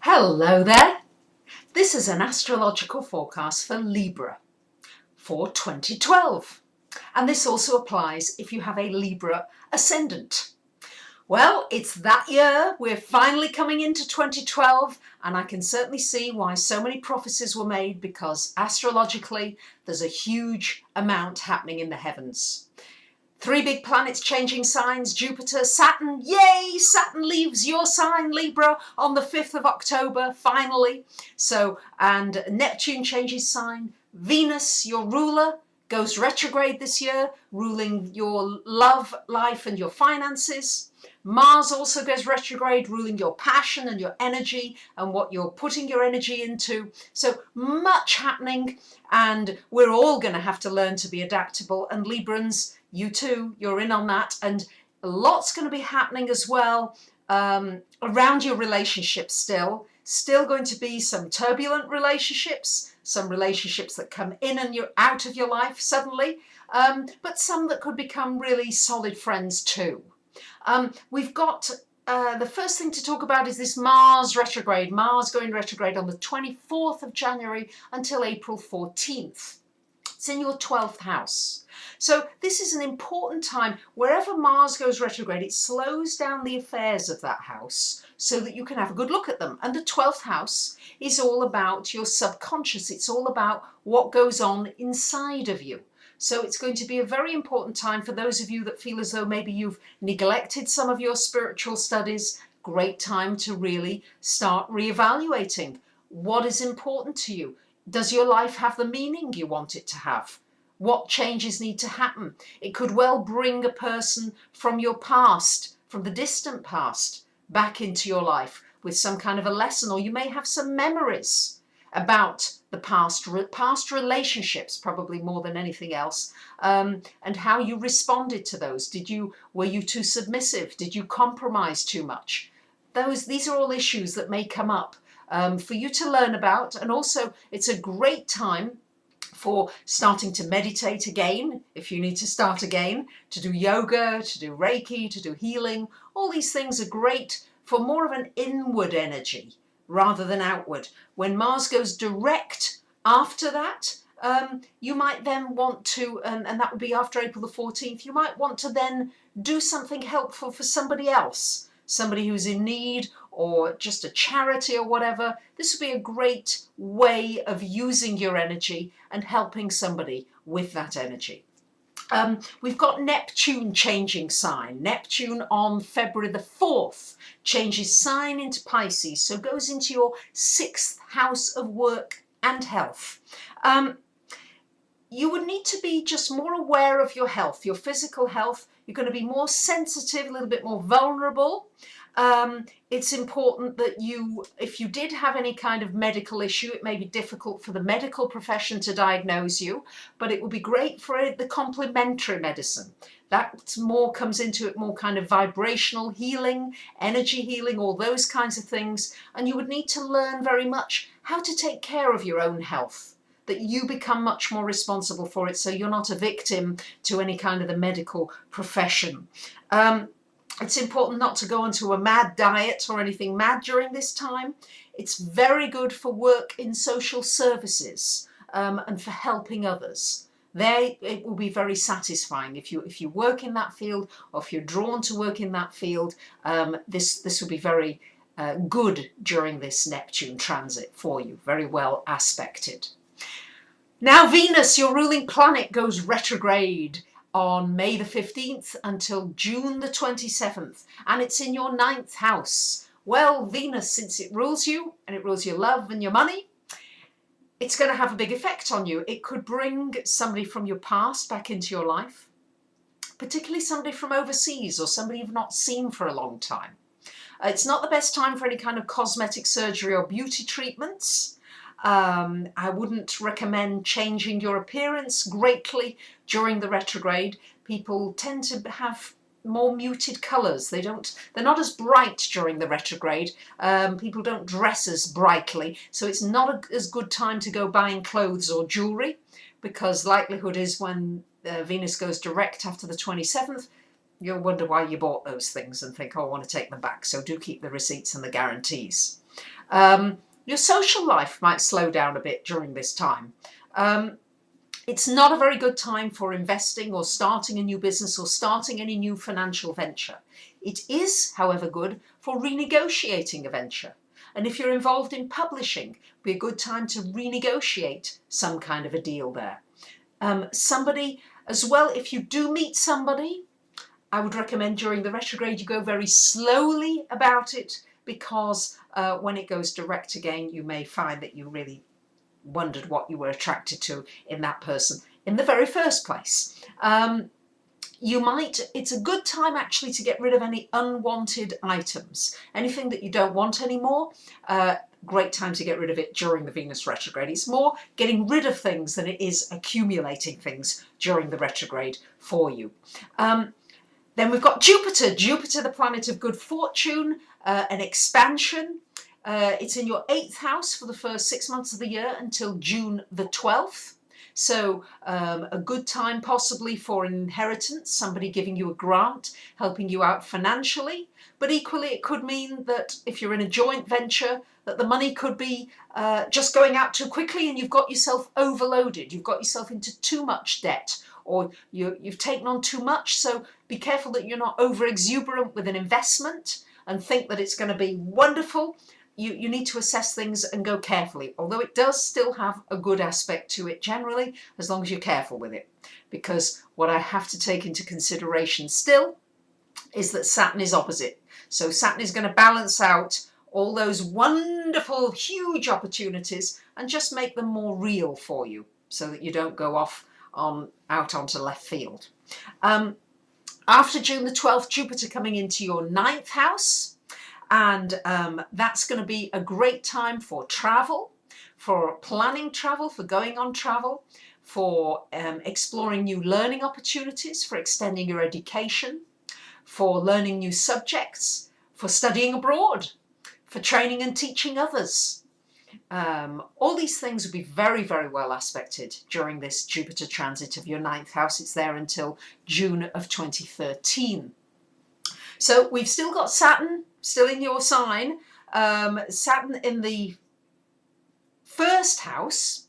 Hello there. This is an astrological forecast for Libra for 2012. And this also applies if you have a Libra ascendant. Well, it's that year. We're finally coming into 2012, and I can certainly see why so many prophecies were made, because astrologically there's a huge amount happening in the heavens. 3 big planets changing signs: Jupiter, Saturn. Yay! Saturn leaves your sign, Libra, on the 5th of October, finally. And Neptune changes sign. Venus, your ruler, goes retrograde this year, ruling your love life and your finances. Mars also goes retrograde, ruling your passion and your energy and what you're putting your energy into. So much happening, and we're all going to have to learn to be adaptable. And Librans, you too, you're in on that. And lots going to be happening as well around your relationships still. Still going to be some turbulent relationships, some relationships that come in and you're out of your life suddenly, but some that could become really solid friends too. We've got the first thing to talk about is this Mars retrograde. Mars going retrograde on the 24th of January until April 14th. It's in your 12th house. So this is an important time. Wherever Mars goes retrograde, it slows down the affairs of that house so that you can have a good look at them. And the 12th house is all about your subconscious. It's all about what goes on inside of you. So it's going to be a very important time for those of you that feel as though maybe you've neglected some of your spiritual studies. Great time to really start reevaluating what is important to you. Does your life have the meaning you want it to have? What changes need to happen? It could well bring a person from your past, from the distant past, back into your life with some kind of a lesson, or you may have some memories about the past relationships, probably more than anything else, and how you responded to those. Were you too submissive? Did you compromise too much? These are all issues that may come up for you to learn about. And also it's a great time for starting to meditate again, if you need to start again, to do yoga, to do Reiki, to do healing. All these things are great for more of an inward energy rather than outward. When Mars goes direct after that, you might then want to, and that would be after April the 14th, you might want to then do something helpful for somebody else, somebody who's in need, or just a charity or whatever. This would be a great way of using your energy and helping somebody with that energy. We've got Neptune changing sign. Neptune on February the 4th changes sign into Pisces, so goes into your 6th house of work and health. You would need to be just more aware of your health, your physical health. You're going to be more sensitive, a little bit more vulnerable. It's important that if you did have any kind of medical issue, it may be difficult for the medical profession to diagnose you, but it would be great for the complementary medicine. That more comes into it, more kind of vibrational healing, energy healing, all those kinds of things. And you would need to learn very much how to take care of your own health, that you become much more responsible for it, so you're not a victim to any kind of the medical profession. It's important not to go onto a mad diet or anything mad during this time. It's very good for work in social services and for helping others. It will be very satisfying if you work in that field, or if you're drawn to work in that field. This will be very good during this Neptune transit for you, very well aspected. Now Venus, your ruling planet, goes retrograde on May the 15th until June the 27th, and it's in your 9th house. Well, Venus, since it rules you, and it rules your love and your money, it's going to have a big effect on you. It could bring somebody from your past back into your life, particularly somebody from overseas or somebody you've not seen for a long time. It's not the best time for any kind of cosmetic surgery or beauty treatments. I wouldn't recommend changing your appearance greatly during the retrograde. People tend to have more muted colours. They're not as bright during the retrograde. People don't dress as brightly, so it's not as good time to go buying clothes or jewellery, because likelihood is when Venus goes direct after the 27th, you'll wonder why you bought those things and think, oh, I want to take them back. So do keep the receipts and the guarantees. Your social life might slow down a bit during this time. It's not a very good time for investing or starting a new business or starting any new financial venture. It is, however, good for renegotiating a venture. And if you're involved in publishing, it'd be a good time to renegotiate some kind of a deal there. Somebody as well, if you do meet somebody, I would recommend during the retrograde you go very slowly about it, because when it goes direct again, you may find that you really wondered what you were attracted to in that person in the very first place. It's a good time actually to get rid of any unwanted items. Anything that you don't want anymore, great time to get rid of it during the Venus retrograde. It's more getting rid of things than it is accumulating things during the retrograde for you. Then we've got Jupiter. Jupiter, the planet of good fortune, an expansion. It's in your 8th house for the first 6 months of the year until June the 12th. So a good time possibly for an inheritance, somebody giving you a grant, helping you out financially. But equally, it could mean that if you're in a joint venture, that the money could be just going out too quickly and you've got yourself overloaded. You've got yourself into too much debt, or you've taken on too much. So be careful that you're not over exuberant with an investment and think that it's going to be wonderful. You need to assess things and go carefully, although it does still have a good aspect to it generally, as long as you're careful with it. Because what I have to take into consideration still is that Saturn is opposite. So Saturn is going to balance out all those wonderful, huge opportunities and just make them more real for you, so that you don't go off out onto left field. After June the 12th, Jupiter coming into your 9th house. And that's going to be a great time for travel, for planning travel, for going on travel, for exploring new learning opportunities, for extending your education, for learning new subjects, for studying abroad, for training and teaching others. All these things will be very, very well aspected during this Jupiter transit of your 9th house. It's there until June of 2013. So we've still got Saturn still in your sign, Saturn in the 1st house,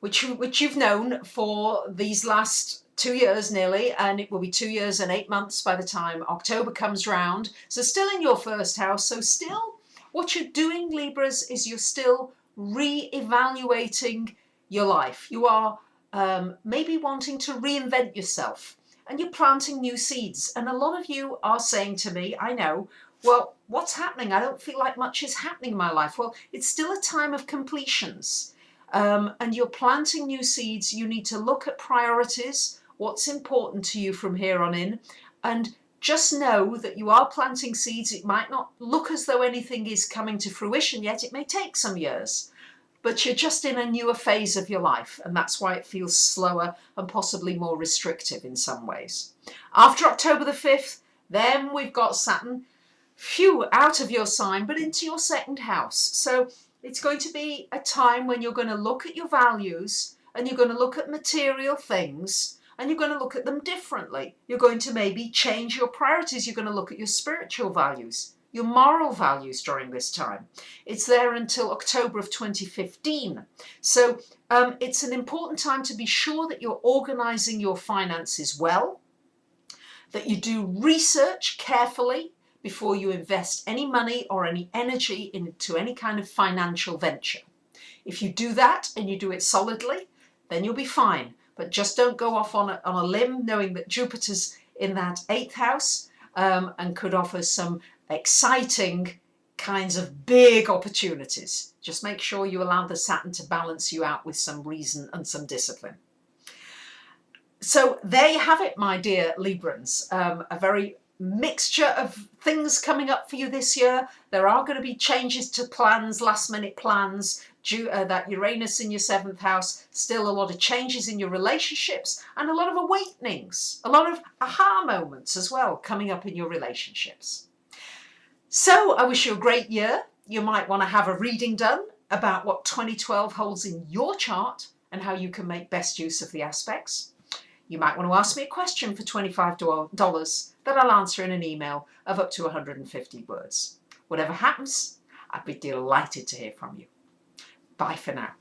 which you've known for these last 2 years nearly, and it will be 2 years and 8 months by the time October comes round. So still in your 1st house. So still what you're doing, Libras, is you're still re-evaluating your life. You are maybe wanting to reinvent yourself, and you're planting new seeds. And a lot of you are saying to me, I know, well, what's happening? I don't feel like much is happening in my life. Well, it's still a time of completions. And you're planting new seeds. You need to look at priorities, what's important to you from here on in, and just know that you are planting seeds. It might not look as though anything is coming to fruition yet. It may take some years, but you're just in a newer phase of your life, and that's why it feels slower and possibly more restrictive in some ways. After October the 5th, then we've got Saturn, out of your sign, but into your 2nd house. So it's going to be a time when you're going to look at your values, and you're going to look at material things, and you're going to look at them differently. You're going to maybe change your priorities. You're going to look at your spiritual values, your moral values during this time. It's there until October of 2015. So it's an important time to be sure that you're organizing your finances well, that you do research carefully before you invest any money or any energy into any kind of financial venture. If you do that and you do it solidly, then you'll be fine. But just don't go off on a limb knowing that Jupiter's in that 8th house and could offer some exciting kinds of big opportunities. Just make sure you allow the Saturn to balance you out with some reason and some discipline. So there you have it, my dear Librans. A very mixture of things coming up for you this year. There are going to be changes to plans, last minute plans, that Uranus in your 7th house, still a lot of changes in your relationships and a lot of awakenings, a lot of aha moments as well coming up in your relationships. So I wish you a great year. You might want to have a reading done about what 2012 holds in your chart and how you can make best use of the aspects. You might want to ask me a question for $25 that I'll answer in an email of up to 150 words. Whatever happens, I'd be delighted to hear from you. Bye for now.